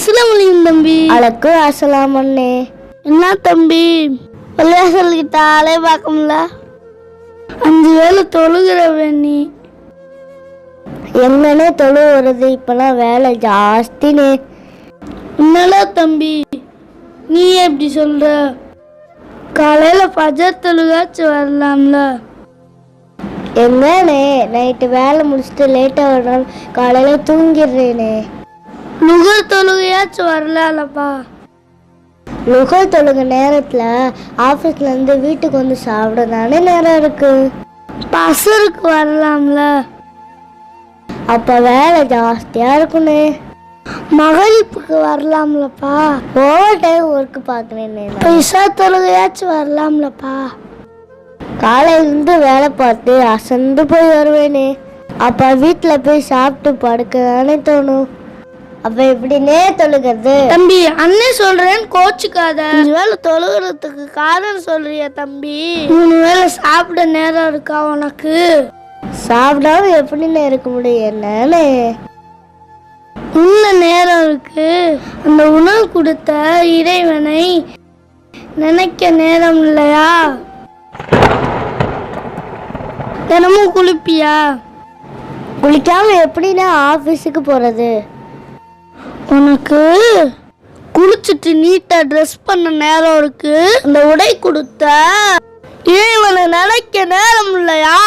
அஸ்ஸலாமு அலைக்கும் தம்பி. அலைக்கும் அஸ்ஸலாம் அண்ணே. என்ன தம்பி பள்ளியாசல்கிட்ட ஆளே பார்க்க முடியல? 5 வேளை தொழுகிறவ நீ. எங்கன்னே தொழுகிறது, இப்பெல்லாம் வேலை ஜாஸ்தினே. என்னடா தம்பி நீ எப்படி சொல்ற? காலையில ஃபஜர் தொழுகாச்சும் வரலாம்ல? எங்கண்ணே நைட்டு வேலை முடிச்சுட்டு லேட்டாக வரணும், காலையில் தூங்கிடுறேனே. லுகர் தொழுகையாச்சும் வரலாம்லப்பா? லுகர் தொழுக நேரத்தில் ஆஃபீஸ்லேருந்து வீட்டுக்கு வந்து சாப்பிட தானே நேரம் இருக்கு. பசருக்கு வரலாம்ல? அப்போ வேலை ஜாஸ்தியாக இருக்குண்ணே. மகளிப்புக்கு வரலாம்லப்பா? ஓவர் டைம் ஒர்க்கு பார்க்குறேனே. பைசா தொழுகையாச்சும் வரலாம்லப்பா? காலையிலேருந்து வேலை பார்த்து அசந்து போய் வருவேனே. அப்போ வீட்டில் போய் சாப்பிட்டு படுக்க தானே தோணும். அப்போ எப்படின்னே தொழுகிறது? தம்பி அண்ணே சொல்றேன் கோச்சுக்காத. 5 வேளை தொழுகிறதுக்கு காரணம் சொல்றியா தம்பி? 3 வேளை சாப்பிட நேரம் இருக்கா உனக்கு? சாப்பிடாம எப்படின்னு இருக்க முடியும் என்னன்னு? உள்ள நேரம் இருக்கு. அந்த உணவு கொடுத்த இறைவனை நினைக்க நேரம் இல்லையா? தினமும் குளிப்பியா? குளிக்காம எப்படின்னா ஆஃபீஸுக்கு போகிறது? உனக்கு குளிச்சுட்டு நீட்டா ட்ரெஸ் பண்ண நேரம் இருக்கு. அந்த உடை கொடுத்த இறைவனை நினைக்க நேரம் இல்லையா?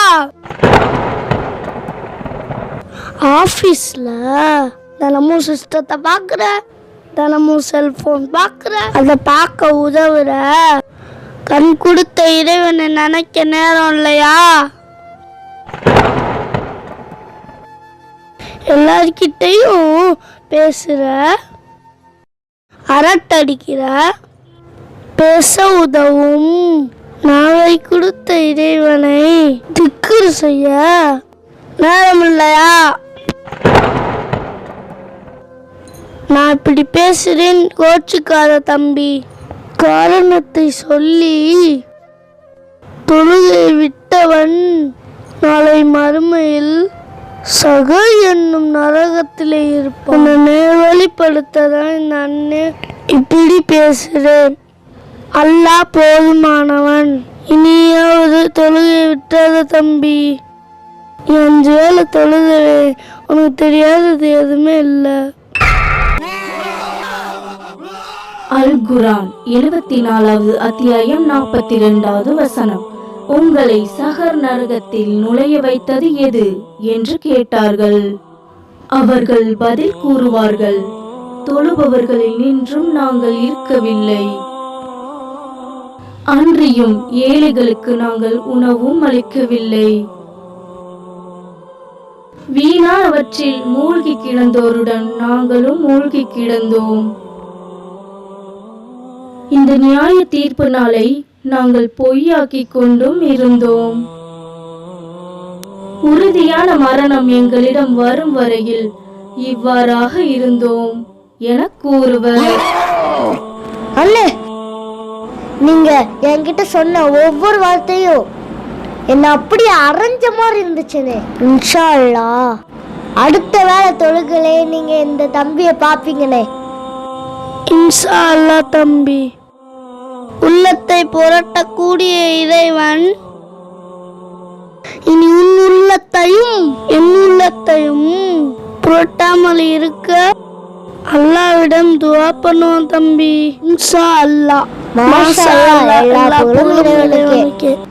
ஆஃபீஸில் தினமும் சிஸ்டத்தை பார்க்குற, தினமும் செல்ஃபோன் பார்க்குற, அதை பார்க்க உதவுற. கண் கொடுத்த இறைவனை நினைக்க நேரம் இல்லையா? எல்லார்கிட்டையும் பேசுகிற, அரட்டடிக்கிற, பேச உதவும் நாவை கொடுத்த இறைவனை திக்ர் செய்ய நேரம் இல்லையா? நான் இப்படி பேசுறேன் கோச்சுக்காத தம்பி. காரணத்தை சொல்லி தொழுகை விட்டவன் நாளை மறுமையில் சகல் என்னும் நரகத்திலே இருப்பான். நேர்வழிப்படுத்ததான் இந்த அண்ணே இப்படி பேசுறேன். அல்லாஹ் போதுமானவன். இனியாவது தொழுகை விட்டாத தம்பி. 5 வேளை தொழுகவே உனக்கு தெரியாதது எதுவுமே இல்லை. அல் குர்ஆன் 74வது அத்தியாயம் 42வது வசனம். உங்களை சகர் நரகத்தில் நுழைய வைத்தது எது என்று கேட்டார்கள். அவர்கள் பதில் கூறுவார்கள், தொழுபவர்களில் நின்றும் நாங்கள் இருக்கவில்லை, அன்றியும் ஏழைகளுக்கு நாங்கள் உணவும் அளிக்கவில்லை, வீணானவற்றில் மூழ்கி கிடந்தோருடன் நாங்களும் மூழ்கி கிடந்தோம். இந்த நியாய தீர்ப்பு நாளை நாங்கள் பொய்யாக்கி கொண்டும் இருந்தோம். உறுதியான மரணம் எங்களிடம் வரும் வரையில் இவ்வாறாக இருந்தோம் என கூறுவர். அண்ணே, நீங்க என்கிட்ட சொன்ன ஒவ்வொரு வார்த்தையும் என்ன அப்படியே அரைஞ்ச மாதிரி இருந்துச்சுன்னு. இன்ஷா அல்லாஹ் அடுத்த வேளை தொழுகளே நீங்க இந்த தம்பியை பாப்பீங்கண்ணே. இன்ஷா அல்லாஹ் தம்பி. உள்ளத்தை புரட்டக்கூடிய இறைவன் இனி உன் உள்ளத்தையும் என் உள்ளத்தையும் புரட்டாமல் இருக்க அல்லாஹ்விடம் துஆ பண்ணுவோம் தம்பி. இன்ஷா அல்லாஹ். மாஷா அல்லாஹ்.